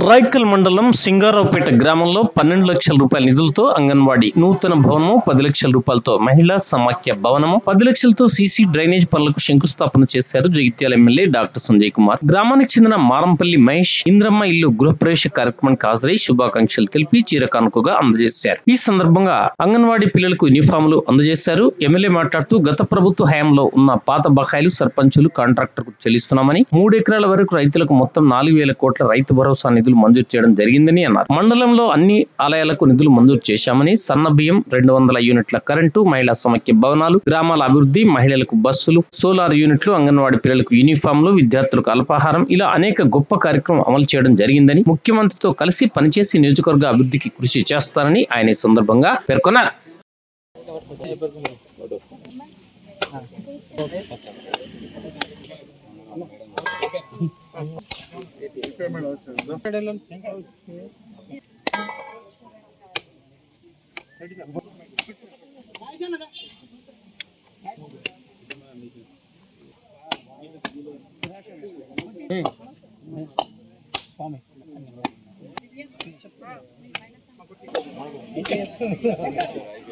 రాయకల్ మండలం సింగారావుపేట గ్రామంలో 12 లక్షల రూపాయల నిధులతో అంగన్వాడీ నూతన భవనము, 10 లక్షల రూపాయలతో మహిళా సమాఖ్య భవనము, 10 లక్షలతో సీసీ డ్రైనేజ్ పనులకు శంకుస్థాపన చేశారు జగిత్యాల ఎమ్మెల్యే డాక్టర్ సంజయ్ కుమార్. గ్రామానికి చెందిన మారంపల్లి మహేష్ ఇంద్రమ్మ ఇల్లు గృహప్రవేశ కార్యక్రమానికి హాజరై శుభాకాంక్షలు తెలిపి చీర కానుకగా అందజేశారు. ఈ సందర్భంగా అంగన్వాడీ పిల్లలకు యూనిఫామ్లు అందజేశారు. ఎమ్మెల్యే మాట్లాడుతూ గత ప్రభుత్వ హయాంలో ఉన్న పాత బకాయిలు సర్పంచులు కాంట్రాక్టర్ కు చెల్లిస్తున్నామని, 3 ఎకరాల వరకు రైతులకు మొత్తం 4,000 కోట్ల రైతు భరోసా నిధులు మంజూరు చేయడం జరిగిందని అన్నారు. మండలంలో అన్ని ఆలయాలకు నిధులు మంజూరు చేశామని, సన్న బియ్యం, 200 యూనిట్ల కరెంటు, మహిళా సమాఖ్య భవనాలు, గ్రామాల అభివృద్ధి, మహిళలకు బస్సులు, సోలార్ యూనిట్లు, అంగన్వాడీ పిల్లలకు యూనిఫామ్లు, విద్యార్థులకు అల్పాహారం ఇలా అనేక గొప్ప కార్యక్రమం అమలు చేయడం జరిగిందని, ముఖ్యమంత్రితో కలిసి పనిచేసి నియోజకవర్గ అభివృద్ధికి కృషి చేస్తారని ఆయన ఈ సందర్భంగా పేర్కొన్నారు.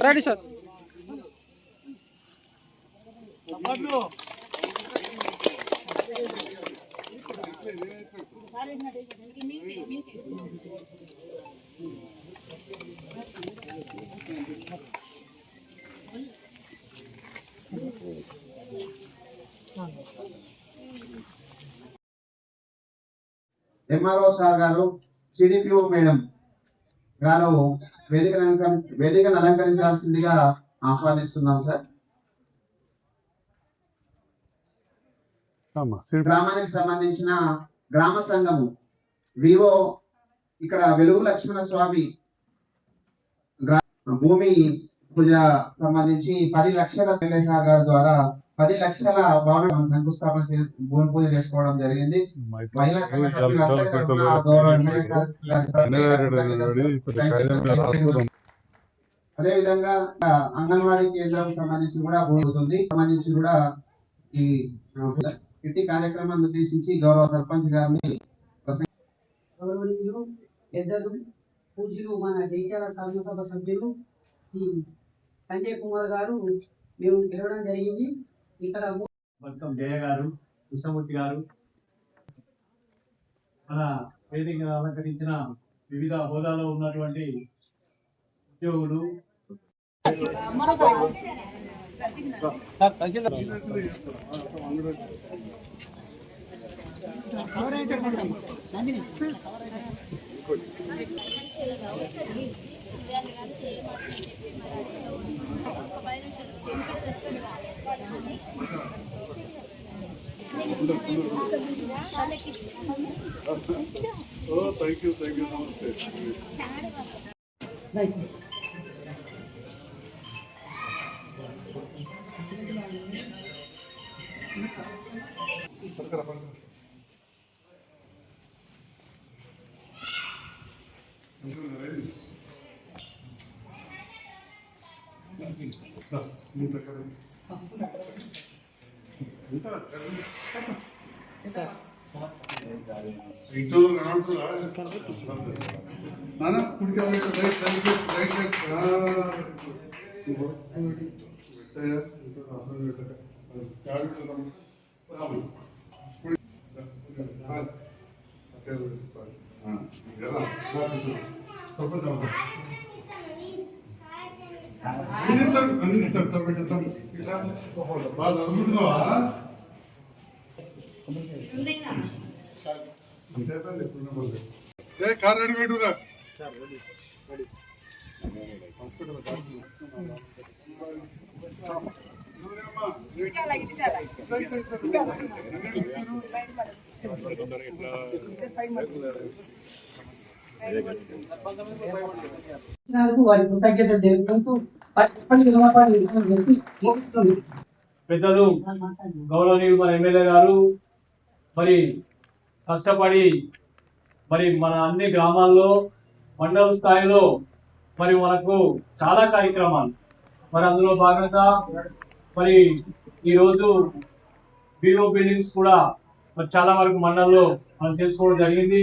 Ready sir. ఎంఆర్ఓ సార్ గారు, సిడిపిఓ మేడం గారు వేదికను అలంకరించాల్సిందిగా ఆహ్వానిస్తున్నాం సార్. గ్రామానికి సంబంధించిన గ్రామ సంఘము వివో ఇక్కడ వెలుగు లక్ష్మణ స్వామి భూమి పూజ సంబంధించి 10 లక్షల సార్ గారి ద్వారా 10 లక్షల భవనం శంకుస్థాపన భూమి పూజ చేసుకోవడం జరిగింది. మహిళా సంఘ సభ్యులందరి తరఫున గౌరవ ఎమ్మెల్యే సార్ అదే విధంగా అంగన్వాడీ కేంద్రం సంబంధించి కూడా భూమి సంబంధించి కూడా ఈ ఇట్టి కార్యక్రమాన్ని ఉద్దేశించి గౌరవ సర్పంచ్ గారిని గౌరవనీయులు పెద్దలు పూజ్యులు మన జగిత్యాల శాసనసభ సభ్యులు ఈ సంజయ్ కుమార్ గారు మేము గెలవడం జరిగింది. ఇక్కడ బతుకం జయ గారు, కృష్ణమూర్తి గారు, మన వేదిక అలంకరించిన వివిధ హోదాలో ఉన్నటువంటి ఉద్యోగులు, కార్ రెడీ పెట్టురా. వారి కృతజ్ఞత జరుగుతూ పెద్దలు గౌరవనీయులు మన ఎమ్మెల్యే గారు మరి కష్టపడి మరి మన అన్ని గ్రామాల్లో మండల స్థాయిలో మరి మనకు చాలా కార్యక్రమాలు మరి అందులో భాగంగా మరి ఈరోజు బిఓ బిల్డింగ్స్ కూడా మరి చాలా వరకు మండలంలో మనం చేసుకోవడం జరిగింది.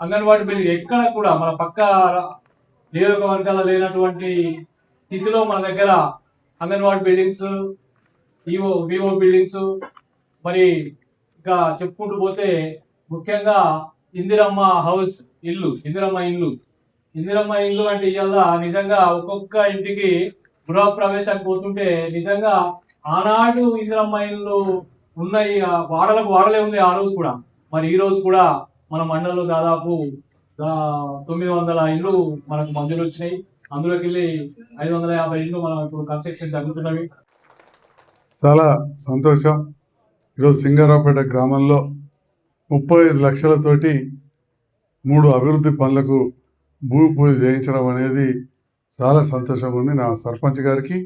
అంగన్వాడీ బిల్డింగ్ ఎక్కడ కూడా మన పక్క నియోజకవర్గాల్లో లేనటువంటి స్థితిలో మన దగ్గర అంగన్వాడీ బిల్డింగ్స్, వివో బిల్డింగ్స్, మరి ఇంకా చెప్పుకుంటూ పోతే ముఖ్యంగా ఇందిరమ్మ హౌస్ ఇందిరమ్మ ఇల్లు అంటే ఇవాళ నిజంగా ఒక్కొక్క ఇంటికి గృహ ప్రవేశానికి పోతుంటే నిజంగా ఆనాడు ఇందిరమ్మ ఇల్లు ఉన్నాయి, వాడలే ఉంది ఆ రోజు కూడా. మరి ఈ రోజు కూడా మన మండలంలో దాదాపు 900 ఇల్లు మనకు మంజూరు వచ్చినాయి. అందులోకి వెళ్ళి 550 ఇల్లు మనం ఇప్పుడు కన్స్ట్రక్షన్ జరుగుతున్నవి. చాలా సంతోషం. ఈరోజు సింగారావుపేట గ్రామంలో 35 లక్షలతోటి 3 అభివృద్ధి పనులకు భూమి పూజ చేయించడం అనేది చాలా సంతోషంగా ఉంది. నా సర్పంచ్ గారికి,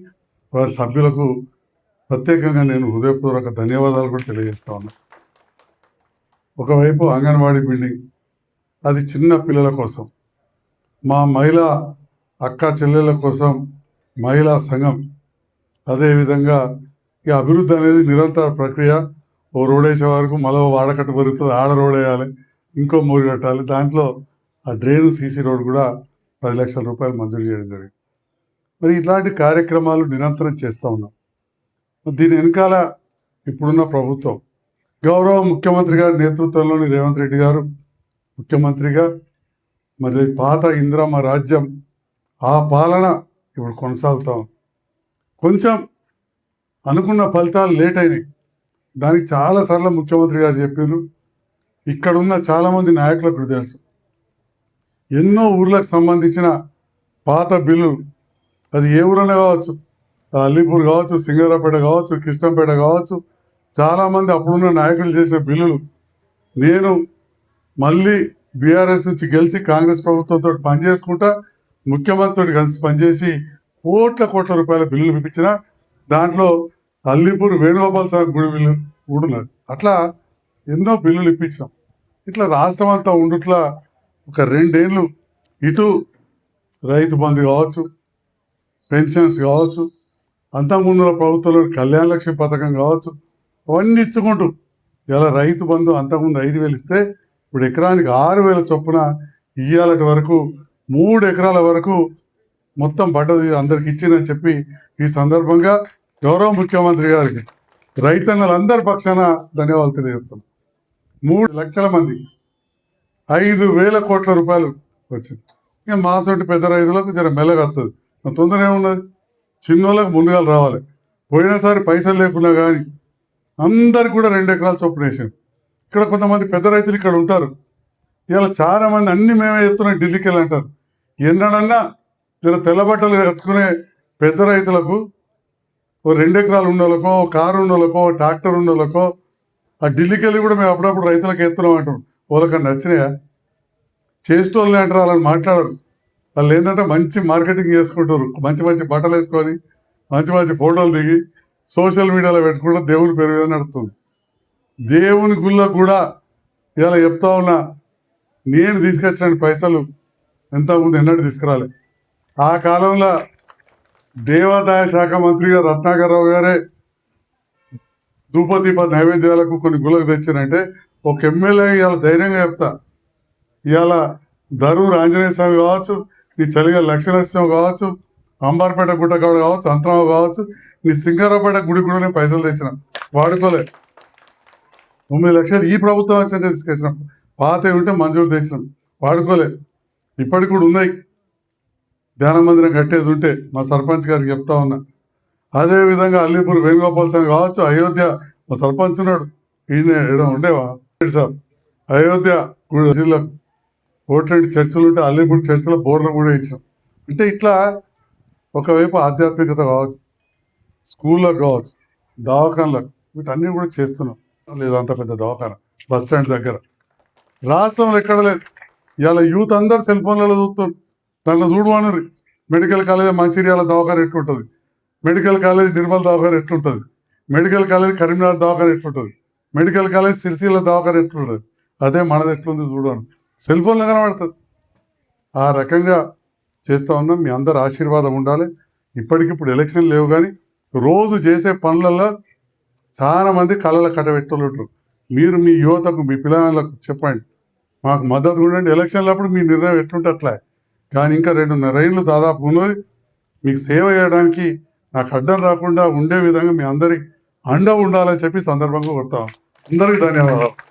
వారి సభ్యులకు ప్రత్యేకంగా నేను హృదయపూర్వక ధన్యవాదాలు కూడా తెలియజేస్తా ఉన్నా. ఒకవైపు అంగన్వాడీ బిల్డింగ్, అది చిన్న పిల్లల కోసం, మా మహిళా అక్క చెల్లెళ్ళ కోసం మహిళా సంఘం, అదేవిధంగా ఈ అభివృద్ధి అనేది నిరంతర ప్రక్రియ. ఓ రోడ్ వేసే వరకు మళ్ళీ వాడకట్టు పెరుగుతుంది, ఆడ రోడ్ వేయాలి, ఇంకో మూడు కట్టాలి. దాంట్లో ఆ డ్రైన్ సీసీ రోడ్ కూడా 10 లక్షల రూపాయలు మంజూరు చేయడం జరిగింది. మరి ఇట్లాంటి కార్యక్రమాలు నిరంతరం చేస్తూ ఉన్నాం. దీని వెనకాల ఇప్పుడున్న ప్రభుత్వం, గౌరవ ముఖ్యమంత్రి గారి నేతృత్వంలోని రేవంత్ రెడ్డి గారు ముఖ్యమంత్రిగా, మరి పాత ఇందిరమ్మ రాజ్యం ఆ పాలన ఇప్పుడు కొనసాగుతాం. కొంచెం అనుకున్న ఫలితాలు లేట్ అయినాయి. దానికి చాలాసార్లు ముఖ్యమంత్రి గారు చెప్పారు. ఇక్కడున్న చాలామంది నాయకులకు తెలుసు, ఎన్నో ఊర్లకు సంబంధించిన పాత బిల్లులు, అది ఏ ఊరైనా కావచ్చు, అల్లీపూర్ కావచ్చు, సింగారాపేట కావచ్చు, కృష్ణంపేట కావచ్చు, చాలామంది అప్పుడున్న నాయకులు చేసిన బిల్లులు నేను మళ్ళీ బీఆర్ఎస్ నుంచి గెలిచి కాంగ్రెస్ ప్రభుత్వంతో పనిచేసుకుంటా, ముఖ్యమంత్రితో కలిసి పనిచేసి కోట్ల రూపాయల బిల్లులు పిలిపించిన. దాంట్లో అల్లీపూర్ వేణుగోపాల్ స్వామి గుడి బిల్లు కూడా ఉన్నది. అట్లా ఎన్నో బిల్లులు ఇప్పించాం. ఇట్లా రాష్ట్రం అంతా ఉండుట్లా ఒక 2 ఏళ్ళు ఇటు రైతు బంధు కావచ్చు, పెన్షన్స్ కావచ్చు, అంతకుముందుల ప్రభుత్వంలో కళ్యాణ లక్ష్మి పథకం కావచ్చు, అవన్నీ ఇచ్చుకుంటూ ఇలా రైతు బంధు అంతకుముందు 5,000 ఇస్తే ఇప్పుడు ఎకరానికి 6,000 చొప్పున ఇయ్యాలటి వరకు 3 ఎకరాల వరకు మొత్తం పడ్డది అందరికి ఇచ్చిందని చెప్పి ఈ సందర్భంగా గౌరవ ముఖ్యమంత్రి గారికి రైతన్నలందరి పక్షాన ధన్యవాదాలు తెలియజేస్తున్నాం. 3 లక్షల మందికి 5,000 కోట్ల రూపాయలు వచ్చింది. ఇక మాసంటి పెద్ద రైతులకు జర మెల్లగా వస్తుంది, తొందర ఏమున్నది, చిన్నోళ్ళకి ముందుగా రావాలి. పోయినసారి పైసలు లేకున్నా కానీ అందరికి కూడా 2 ఎకరాలు చొప్పున వేసాం. ఇక్కడ కొంతమంది పెద్ద రైతులు ఇక్కడ ఉంటారు. ఇలా చాలా మంది అన్ని మేమే చెప్తున్నాం, ఢిల్లీకి వెళ్ళి అంటారు. ఎన్నడన్నా ఇలా తెల్లబట్టలు కట్టుకునే పెద్ద రైతులకు ఓ 2 ఎకరాలు ఉన్నోళ్ళకో, కారు ఉన్నోళ్ళకో, ట్రాక్టర్ ఉన్నోళ్ళకో ఆ ఢిల్లీకి వెళ్ళి కూడా మేము అప్పుడప్పుడు రైతులకు ఎత్తున్నాం అంటాం. వాళ్ళకన్నా నచ్చినాయా? చేసేటోళ్ళని అంటారు, వాళ్ళని మాట్లాడరు. వాళ్ళు ఏంటంటే మంచి మార్కెటింగ్ చేసుకుంటారు, మంచి బట్టలు వేసుకొని మంచి ఫోటోలు దిగి సోషల్ మీడియాలో పెట్టుకుంటూ దేవుని పేరు మీద నడుస్తుంది. దేవుని గుళ్ళో కూడా ఇలా చెప్తా ఉన్నా, నేను తీసుకొచ్చిన పైసలు ఎంతమంది ఎన్నడూ తీసుకురాలి. ఆ కాలంలో దేవాదాయ శాఖ మంత్రిగా రత్నాకరరావు గారే ధూపదీప నైవేద్యాలకు కొన్ని గుళ్ళకు తెచ్చారంటే ఒక ఎమ్మెల్యే ఇవాళ ధైర్యంగా చెప్తా, ఇవాళ ధరూరు ఆంజనేయ స్వామి కావచ్చు, నీ చలిగా లక్ష్మీనరసింహ కావచ్చు, అంబార్పేట గుట్టకాడ కావచ్చు, అంతరావు కావచ్చు, నీ సింగారావుపేట గుడి కూడా నేను పైసలు తెచ్చిన, వాడుకోలే. 9 లక్షలు ఈ ప్రభుత్వం వచ్చింటే తీసుకొచ్చినాం, పాత ఉంటే మంజూరు తెచ్చినాం, వాడుకోలే. ఇప్పటికి కూడా ఉన్నాయి. ధ్యాన మందిరం కట్టేది ఉంటే మా సర్పంచ్ గారికి చెప్తా ఉన్నా. అదేవిధంగా అల్లీపూర్ వేణుగోపాల్ స్వామి కావచ్చు, అయోధ్య మా సర్పంచ్ ఉన్నాడు, ఈయన ఉండేవా సార్, అయోధ్య జిల్లా 1-2 చర్చిలు ఉంటే అల్లీపూర్ చర్చిలో బోర్లు కూడా ఇచ్చాం. అంటే ఇట్లా ఒకవైపు ఆధ్యాత్మికత కావచ్చు, స్కూళ్ళకు కావచ్చు, దవాఖానలకు, వీటన్నీ కూడా చేస్తున్నాం. లేదు అంత పెద్ద దవాఖాన బస్ స్టాండ్ దగ్గర రాష్ట్రంలో ఎక్కడ లేదు. ఇవాళ యూత్ అందరు సెల్ ఫోన్లలో చూస్తున్నారు. దాంట్లో చూడమన్నారు, మెడికల్ కాలేజ్ మంచిర్యాల దవాఖాన ఎట్లుంటుంది, మెడికల్ కాలేజ్ నిర్మల్ దవాఖాన ఎట్లుంటుంది, మెడికల్ కాలేజ్ కరీంనగర్ దవాఖాన ఎట్లుంటుంది, మెడికల్ కాలేజ్ సిరిసిల్ల దవాఖాన ఎట్లుంటుంది, అదే మనది ఎట్లుంది చూడను, సెల్ ఫోన్లో కనబడుతుంది. ఆ రకంగా చేస్తూ ఉన్నాం. మీ అందరు ఆశీర్వాదం ఉండాలి. ఇప్పటికిప్పుడు ఎలక్షన్ లేవు కానీ రోజు చేసే పనులలో చాలా మంది కళ్ళలో కట్టబెట్టలు ఉంటారు. మీరు మీ యువతకు, మీ పిల్లలకు చెప్పండి, మాకు మద్దతు ఉండండి. ఎలక్షన్లప్పుడు మీ నిర్ణయం ఎట్లుంటే అట్లా. కానీ ఇంకా 2.5 ఏళ్ళు దాదాపు ఉన్నది. మీకు సేవ చేయడానికి నాకు అడ్డం రాకుండా ఉండే విధంగా మీ అందరికి అండ ఉండాలని చెప్పి సందర్భంగా కొడతాం. అందరికీ ధన్యవాదాలు.